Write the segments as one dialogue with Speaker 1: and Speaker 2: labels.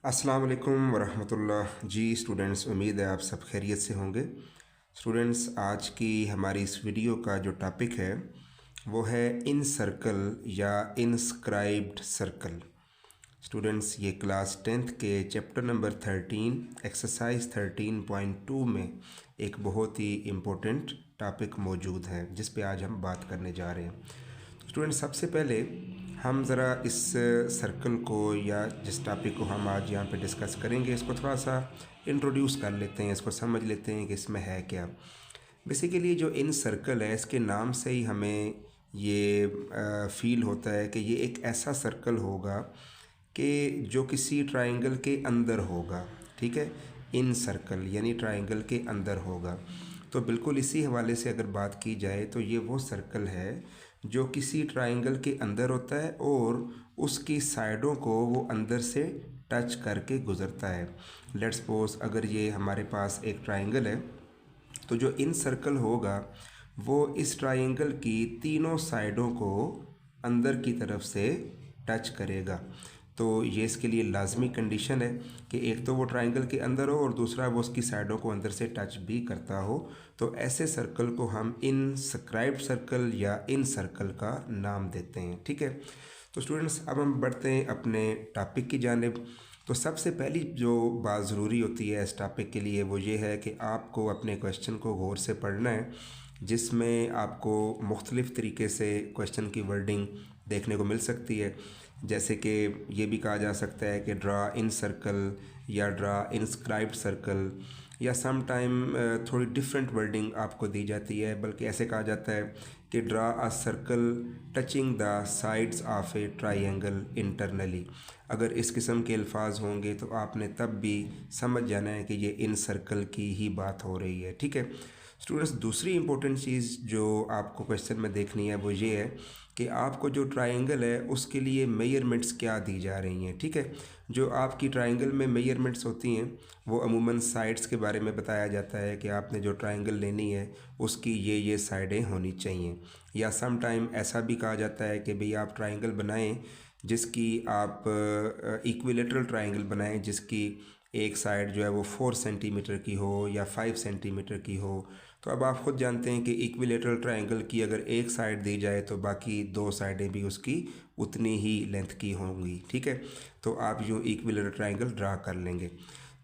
Speaker 1: अस्सलाम वालेकुम वरहमतुल्लाह जी। स्टूडेंट्स, उम्मीद है आप सब खैरियत से होंगे। स्टूडेंट्स, आज की हमारी इस वीडियो का जो टॉपिक है वो है इन सर्कल या इंस्क्राइब्ड सर्कल। स्टूडेंट्स, ये क्लास 10th के चैप्टर नंबर 13 एक्सरसाइज 13.2 में एक बहुत ही इम्पोर्टेंट टॉपिक मौजूद है जिस पे आज हम बात करने जा रहे हैं। स्टूडेंट्स, सबसे पहले हम ज़रा इस सर्कल को या जिस टॉपिक को हम आज यहाँ पे डिस्कस करेंगे इसको थोड़ा सा इंट्रोड्यूस कर लेते हैं, इसको समझ लेते हैं कि इसमें है क्या। बेसिकली जो इन सर्कल है इसके नाम से ही हमें ये फील होता है कि ये एक ऐसा सर्कल होगा कि जो किसी ट्रायंगल के अंदर होगा। ठीक है, इन सर्कल यानी ट्रायंगल के अंदर होगा। तो बिल्कुल इसी हवाले से अगर बात की जाए तो ये वो सर्कल है जो किसी ट्रायंगल के अंदर होता है और उसकी साइडों को वो अंदर से टच करके गुज़रता है। लेट्स सपोज अगर ये हमारे पास एक ट्रायंगल है तो जो इन सर्कल होगा वो इस ट्रायंगल की तीनों साइडों को अंदर की तरफ से टच करेगा। तो ये इसके लिए लाजमी कंडीशन है कि एक तो वो ट्रायंगल के अंदर हो और दूसरा वो उसकी साइडों को अंदर से टच भी करता हो। तो ऐसे सर्कल को हम इनस्क्राइब्ड सर्कल या इन सर्कल का नाम देते हैं। ठीक है, तो स्टूडेंट्स अब हम बढ़ते हैं अपने टॉपिक की जानिब। तो सबसे पहली जो बात ज़रूरी होती है इस टॉपिक के लिए वो ये है कि आपको अपने क्वेश्चन को गौर से पढ़ना है, जिसमें आपको मुख्तलिफ़ तरीके से क्वेश्चन की वर्डिंग देखने को मिल सकती है। जैसे कि ये भी कहा जा सकता है कि ड्रा इन सर्कल या ड्रा इंस्क्राइब्ड सर्कल, या सम टाइम थोड़ी डिफरेंट वर्डिंग आपको दी जाती है, बल्कि ऐसे कहा जाता है कि draw a circle touching the sides of A triangle internally. अगर इस किस्म के अल्फाज होंगे तो आपने तब भी समझ जाना है कि ये इन सर्कल की ही बात हो रही है। ठीक है स्टूडेंट्स, दूसरी इंपॉर्टेंट चीज़ जो आपको क्वेश्चन में देखनी है वो ये है कि आपको जो ट्रायंगल है उसके लिए मेजरमेंट्स क्या दी जा रही हैं। ठीक है, जो आपकी ट्रायंगल में मेजरमेंट्स होती हैं वो अमूमन साइड्स के बारे में बताया जाता है कि आपने जो ट्रायंगल लेनी है उसकी ये साइडें होनी चाहिए। या सम टाइम ऐसा भी कहा जाता है कि भाई आप ट्रायंगल बनाएं जिसकी आप इक्विलेटरल ट्रायंगल बनाएं जिसकी एक साइड जो है वो 4 सेंटीमीटर की हो या 5 सेंटीमीटर की हो। तो अब आप ख़ुद जानते हैं कि इक्विलेटरल ट्रायंगल की अगर एक साइड दी जाए तो बाकी दो साइडें भी उसकी उतनी ही लेंथ की होंगी। ठीक है, तो आप यूँ इक्विलेटरल ट्रायंगल ड्रा कर लेंगे।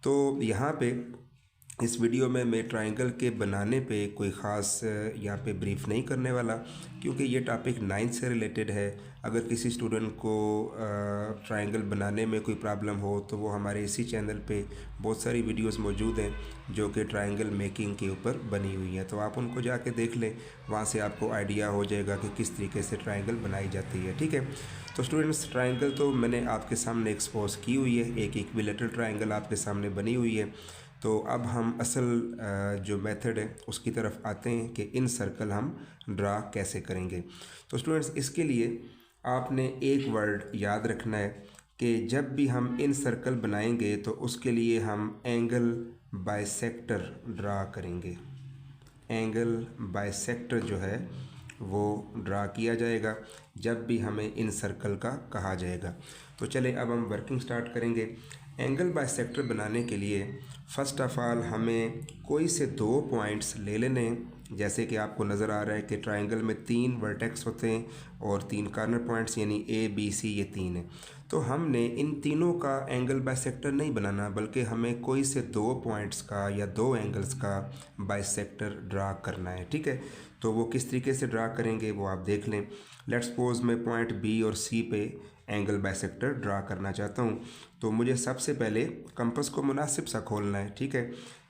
Speaker 1: तो यहाँ पे इस वीडियो में मैं ट्रायंगल के बनाने पे कोई ख़ास यहाँ पे ब्रीफ नहीं करने वाला, क्योंकि ये टॉपिक 9th से रिलेटेड है। अगर किसी स्टूडेंट को ट्रायंगल बनाने में कोई प्रॉब्लम हो तो वो हमारे इसी चैनल पे बहुत सारी वीडियोस मौजूद हैं जो कि ट्रायंगल मेकिंग के ऊपर बनी हुई हैं, तो आप उनको जाके देख लें, वहाँ से आपको आइडिया हो जाएगा कि किस तरीके से ट्रायंगल बनाई जाती है। ठीक है, तो स्टूडेंट्स, ट्रायंगल तो मैंने आपके सामने एक्सपोज की हुई है, एक इक्विलेटरल ट्रायंगल आपके सामने बनी हुई है। तो अब हम असल जो मेथड है उसकी तरफ आते हैं कि इन सर्कल हम ड्रा कैसे करेंगे। तो स्टूडेंट्स, इसके लिए आपने एक वर्ड याद रखना है कि जब भी हम इन सर्कल बनाएंगे तो उसके लिए हम एंगल बाइसेक्टर ड्रा करेंगे। एंगल बाइसेक्टर जो है वो ड्रा किया जाएगा जब भी हमें इन सर्कल का कहा जाएगा। तो चले अब हम वर्किंग स्टार्ट करेंगे। एंगल बाइसेक्टर बनाने के लिए फ़र्स्ट ऑफ़ ऑल हमें कोई से दो पॉइंट्स ले लेने हैं। जैसे कि आपको नज़र आ रहा है कि ट्रायंगल में 3 वर्टेक्स होते हैं और 3 कॉर्नर पॉइंट्स यानी ए बी सी, ये 3 हैं। तो हमने इन तीनों का एंगल बाइसेक्टर नहीं बनाना, बल्कि हमें कोई से दो पॉइंट्स का या दो एंगल्स का बाइसेक्टर ड्रा करना है। ठीक है, तो वो किस तरीके से ड्रा करेंगे वो आप देख लें। लेट्स सपोज मैं पॉइंट बी और सी पे एंगल बाइसेक्टर ड्रा करना चाहता हूँ, तो मुझे सबसे पहले कंपास को मुनासिब सा खोलना है। ठीक है,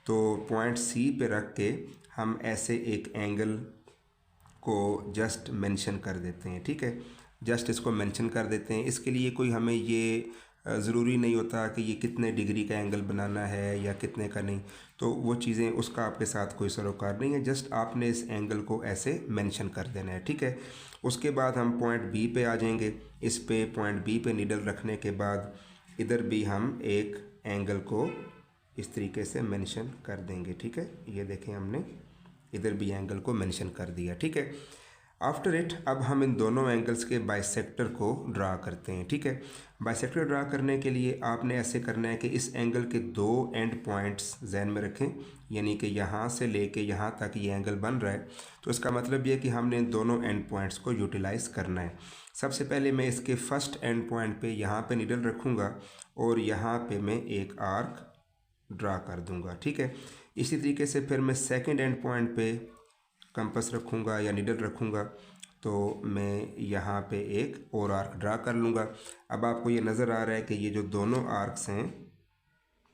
Speaker 1: तो पॉइंट सी पे रख के हम ऐसे एक एंगल को जस्ट मेंशन कर देते हैं। ठीक है, जस्ट इसको मेंशन कर देते हैं। इसके लिए कोई हमें ये ज़रूरी नहीं होता कि ये कितने डिग्री का एंगल बनाना है या कितने का नहीं, तो वो चीज़ें उसका आपके साथ कोई सरोकार नहीं है, जस्ट आपने इस एंगल को ऐसे मेंशन कर देना है। ठीक है, उसके बाद हम पॉइंट बी पे आ जाएंगे। इस पे पॉइंट बी पे नीडल रखने के बाद इधर भी हम एक एंगल को इस तरीके से मेंशन कर देंगे। ठीक है, ये देखें हमने इधर भी एंगल को मेंशन कर दिया। ठीक है, आफ्टर इट अब हम इन दोनों एंगल्स के बाइसेक्टर को ड्रा करते हैं। ठीक है, बाइसेक्टर ड्रा करने के लिए आपने ऐसे करना है कि इस एंगल के दो एंड पॉइंट्स जहन में रखें, यानी कि यहाँ से लेके यहाँ तक ये एंगल बन रहा है, तो इसका मतलब ये है कि हमने इन दोनों एंड पॉइंट्स को यूटिलाइज़ करना है। सबसे पहले मैं इसके फर्स्ट एंड पॉइंट पे यहाँ पे निडल रखूँगा और यहाँ पे मैं एक आर्क ड्रा कर दूँगा। ठीक है, इसी तरीके से फिर मैं सेकंड एंड पॉइंट पे कंपास रखूँगा या निडल रखूँगा, तो मैं यहाँ पे एक और आर्क ड्रा कर लूँगा। अब आपको ये नज़र आ रहा है कि ये जो दोनों आर्क्स हैं,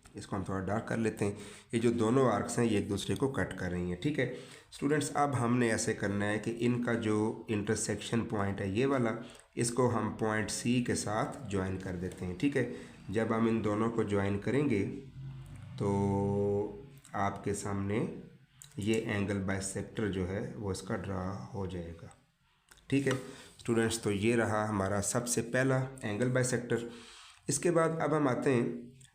Speaker 1: इसको हम थोड़ा डार्क कर लेते हैं, ये जो दोनों आर्क्स हैं ये एक दूसरे को कट कर रही हैं। ठीक है स्टूडेंट्स, अब हमने ऐसे करना है कि इनका जो इंटरसेक्शन पॉइंट है ये वाला, इसको हम पॉइंट सी के साथ ज्वाइन कर देते हैं। ठीक है, जब हम इन दोनों को ज्वाइन करेंगे तो आपके सामने ये एंगल बाइसेक्टर जो है वो इसका ड्रा हो जाएगा। ठीक है स्टूडेंट्स, तो ये रहा हमारा सबसे पहला एंगल बाइसेक्टर। इसके बाद अब हम आते हैं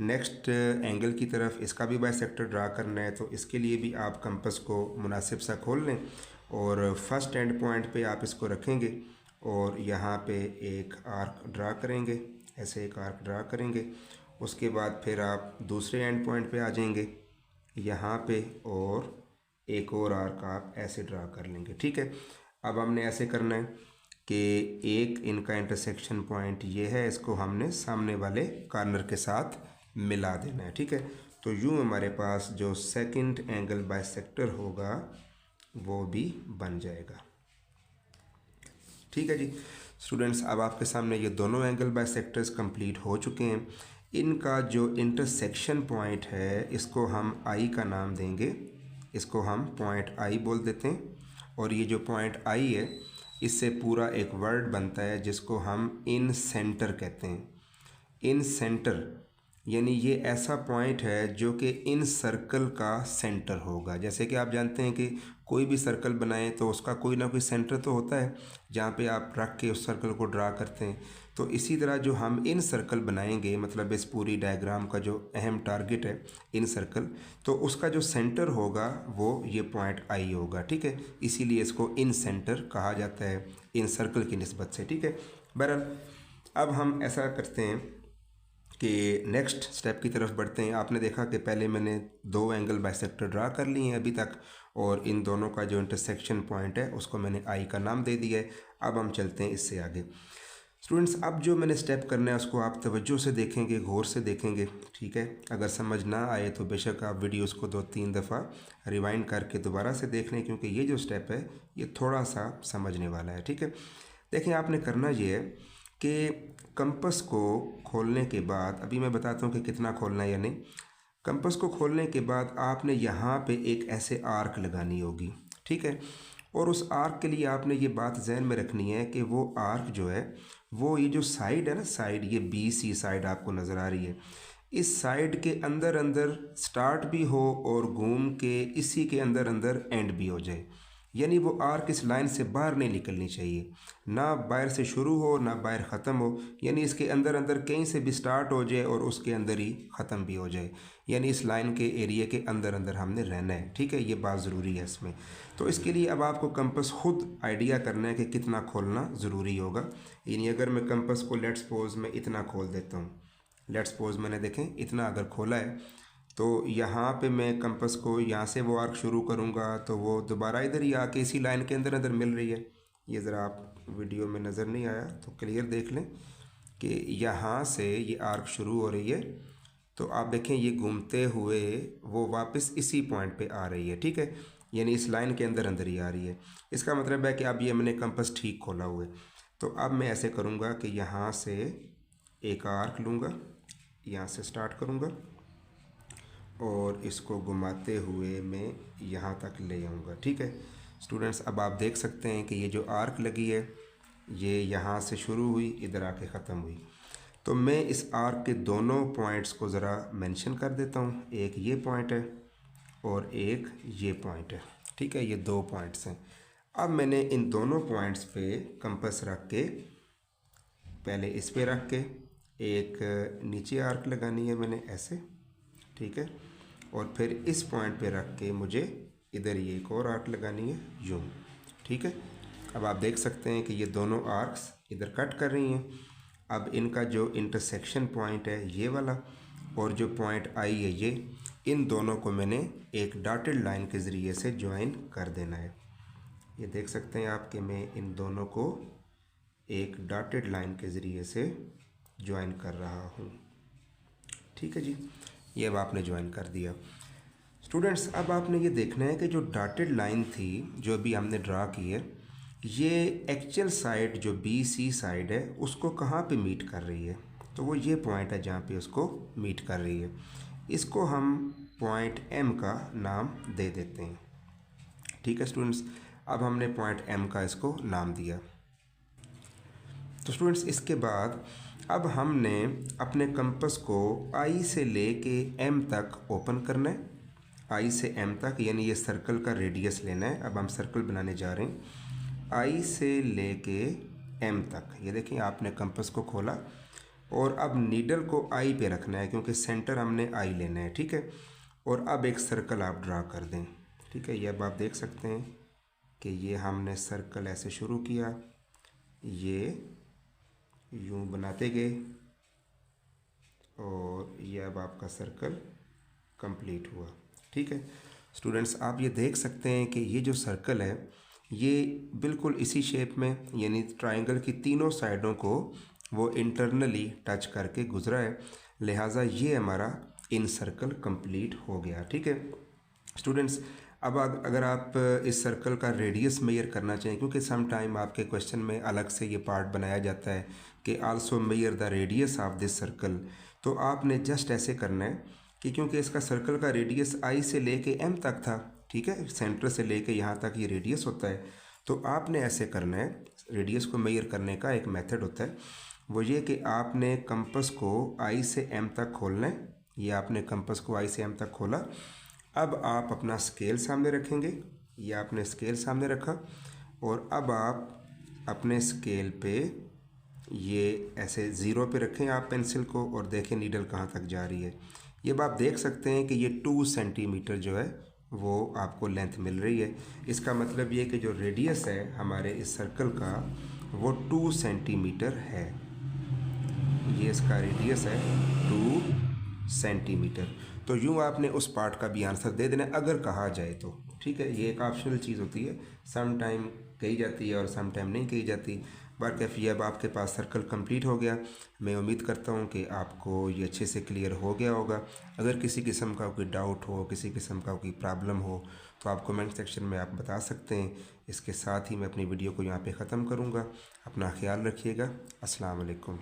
Speaker 1: नेक्स्ट एंगल की तरफ, इसका भी बाइसेक्टर ड्रा करना है। तो इसके लिए भी आप कंपास को मुनासिब सा खोल लें और फर्स्ट एंड पॉइंट पे आप इसको रखेंगे और यहाँ पे एक आर्क ड्रा करेंगे, ऐसे एक आर्क ड्रा करेंगे। उसके बाद फिर आप दूसरे एंड पॉइंट पे आ जाएंगे यहाँ पे और एक और आर्क आप ऐसे ड्रा कर लेंगे। ठीक है, अब हमने ऐसे करना है कि एक इनका इंटरसेक्शन पॉइंट ये है, इसको हमने सामने वाले कॉर्नर के साथ मिला देना है। ठीक है, तो यूँ हमारे पास जो सेकंड एंगल बाइसेक्टर होगा वो भी बन जाएगा। ठीक है जी स्टूडेंट्स, अब आपके सामने ये दोनों एंगल बाइसेक्टर्स कंप्लीट हो चुके हैं। इनका जो इंटरसेक्शन पॉइंट है इसको हम आई का नाम देंगे, इसको हम पॉइंट आई बोल देते हैं। और ये जो पॉइंट आई है इससे पूरा एक वर्ड बनता है जिसको हम इन सेंटर कहते हैं। इन सेंटर यानी ये ऐसा पॉइंट है जो कि इन सर्कल का सेंटर होगा। जैसे कि आप जानते हैं कि कोई भी सर्कल बनाएं तो उसका कोई ना कोई सेंटर तो होता है जहाँ पे आप रख के उस सर्कल को ड्रा करते हैं। तो इसी तरह जो हम इन सर्कल बनाएंगे, मतलब इस पूरी डायग्राम का जो अहम टारगेट है इन सर्कल, तो उसका जो सेंटर होगा वो ये पॉइंट आई होगा। ठीक है, इसीलिए इसको इन सेंटर कहा जाता है इन सर्कल की निस्बत से। ठीक है, बहरहाल अब हम ऐसा करते हैं कि नेक्स्ट स्टेप की तरफ बढ़ते हैं। आपने देखा कि पहले मैंने दो एंगल बाइसेक्टर ड्रा कर लिए हैं अभी तक, और इन दोनों का जो इंटरसेक्शन पॉइंट है उसको मैंने आई का नाम दे दिया है। अब हम चलते हैं इससे आगे। स्टूडेंट्स, अब जो मैंने स्टेप करना है उसको आप तवज्जो से देखेंगे, गौर से देखेंगे। ठीक है, अगर समझ ना आए तो बेशक आप वीडियोस को 2-3 दफ़ा रिवाइंड करके दोबारा से देख लें, क्योंकि ये जो स्टेप है ये थोड़ा सा समझने वाला है। ठीक है, देखें आपने करना ये है कि कंपास को खोलने के बाद, अभी मैं बताता हूँ कि कितना खोलना है या नहीं। कंपास को खोलने के बाद आपने यहाँ पे एक ऐसे आर्क लगानी होगी। ठीक है, और उस आर्क के लिए आपने ये बात जहन में रखनी है कि वो आर्क जो है वो ये जो साइड है ना, साइड ये बी सी साइड आपको नज़र आ रही है, इस साइड के अंदर अंदर स्टार्ट भी हो और घूम के इसी के अंदर अंदर एंड भी हो जाए। यानी वो आर्क इस लाइन से बाहर नहीं निकलनी चाहिए, ना बाहर से शुरू हो ना बाहर ख़त्म हो, यानी इसके अंदर अंदर कहीं से भी स्टार्ट हो जाए और उसके अंदर ही ख़त्म भी हो जाए, यानी इस लाइन के एरिया के अंदर अंदर हमने रहना है। ठीक है, ये बात ज़रूरी है इसमें। तो इसके लिए अब आपको कंपास खुद आइडिया करना है कि कितना खोलना ज़रूरी होगा। यानी अगर मैं कंपास को लेट्स सपोज मैं इतना खोल देता हूँ, लेट्स सपोज मैंने देखें इतना अगर खोला है, तो यहाँ पे मैं कंपास को यहाँ से वो आर्क शुरू करूँगा तो वो दोबारा इधर ही आके इसी लाइन के अंदर अंदर मिल रही है। ये ज़रा आप वीडियो में नज़र नहीं आया तो क्लियर देख लें कि यहाँ से ये आर्क शुरू हो रही है, तो आप देखें ये घूमते हुए वो वापस इसी पॉइंट पे आ रही है। ठीक है, यानी इस लाइन के अंदर अंदर ही आ रही है। इसका मतलब है कि अब ये मैंने कंपास ठीक खोला हुआ है। तो अब मैं ऐसे करूँगा कि यहाँ से एक आर्क लूँगा, यहाँ से स्टार्ट करूँगा और इसको घुमाते हुए मैं यहाँ तक ले आऊँगा। ठीक है स्टूडेंट्स, अब आप देख सकते हैं कि ये जो आर्क लगी है ये यहाँ से शुरू हुई इधर आके ख़त्म हुई। तो मैं इस आर्क के दोनों पॉइंट्स को ज़रा मेंशन कर देता हूँ। एक ये पॉइंट है और एक ये पॉइंट है। ठीक है, ये दो पॉइंट्स हैं। अब मैंने इन दोनों पॉइंट्स पे कंपास रख के, पहले इस पे रख के एक नीचे आर्क लगानी है मैंने ऐसे। ठीक है, और फिर इस पॉइंट पे रख के मुझे इधर ये एक और आर्क लगानी है यूँ। ठीक है, अब आप देख सकते हैं कि ये दोनों आर्क्स इधर कट कर रही हैं। अब इनका जो इंटरसेक्शन पॉइंट है ये वाला, और जो पॉइंट आई है ये, इन दोनों को मैंने एक डॉटेड लाइन के ज़रिए से ज्वाइन कर देना है। ये देख सकते हैं आप कि मैं इन दोनों को एक डॉटेड लाइन के ज़रिए से ज्वाइन कर रहा हूँ। ठीक है जी, ये अब आपने ज्वाइन कर दिया। स्टूडेंट्स, अब आपने ये देखना है कि जो डॉटेड लाइन थी जो अभी हमने ड्रा की है, ये एक्चुअल साइड जो बी सी साइड है उसको कहाँ पे मीट कर रही है, तो वो ये पॉइंट है जहाँ पे उसको मीट कर रही है। इसको हम पॉइंट एम का नाम दे देते हैं। ठीक है स्टूडेंट्स, अब हमने पॉइंट एम का इसको नाम दिया। तो स्टूडेंट्स, इसके बाद अब हमने अपने कंपास को आई से लेके एम तक ओपन करना है। आई से एम तक, यानी ये सर्कल का रेडियस लेना है। अब हम सर्कल बनाने जा रहे हैं आई से लेके एम तक। ये देखिए, आपने कंपास को खोला और अब नीडल को आई पे रखना है क्योंकि सेंटर हमने आई लेना है। ठीक है, और अब एक सर्कल आप ड्रा कर दें। ठीक है, ये अब आप देख सकते हैं कि ये हमने सर्कल ऐसे शुरू किया, ये यूं बनाते गए और ये अब आपका सर्कल कंप्लीट हुआ। ठीक है स्टूडेंट्स, आप ये देख सकते हैं कि ये जो सर्कल है ये बिल्कुल इसी शेप में, यानी ट्रायंगल की तीनों साइडों को वो इंटरनली टच करके गुजरा है, लिहाजा ये हमारा इन सर्कल कंप्लीट हो गया। ठीक है स्टूडेंट्स, अब अगर आप इस सर्कल का रेडियस मेजर करना चाहें, क्योंकि सम टाइम आपके क्वेश्चन में अलग से ये पार्ट बनाया जाता है कि also measure the radius of this circle, तो आपने जस्ट ऐसे करना है कि क्योंकि इसका सर्कल का रेडियस आई से लेके एम तक था, ठीक है, सेंटर से लेके यहाँ तक ये रेडियस होता है, तो आपने ऐसे करना है। रेडियस को मेजर करने का एक मेथड होता है, वो ये कि आपने कंपास को आई से एम तक खोलना है। ये आपने कंपास को आई से एम तक खोला। अब आप अपना स्केल सामने रखेंगे, ये आपने स्केल सामने रखा, और अब आप अपने स्केल पे ये ऐसे ज़ीरो पे रखें आप पेंसिल को, और देखें नीडल कहाँ तक जा रही है। ये अब आप देख सकते हैं कि ये 2 सेंटीमीटर जो है वो आपको लेंथ मिल रही है। इसका मतलब ये कि जो रेडियस है हमारे इस सर्कल का वो 2 सेंटीमीटर है। ये इसका रेडियस है 2 सेंटीमीटर। तो यूँ आपने उस पार्ट का भी आंसर दे देना अगर कहा जाए तो। ठीक है, ये एक ऑप्शनल चीज़ होती है, सम टाइम कही जाती है और सम टाइम नहीं कही जाती। बाकी अब आपके पास सर्कल कंप्लीट हो गया। मैं उम्मीद करता हूँ कि आपको ये अच्छे से क्लियर हो गया होगा। अगर किसी किस्म का कोई डाउट हो, किसी किस्म का कोई प्रॉब्लम हो, तो आप कमेंट सेक्शन में आप बता सकते हैं। इसके साथ ही मैं अपनी वीडियो को यहाँ पे ख़त्म करूँगा। अपना ख्याल रखिएगा। अस्सलाम वालेकुम।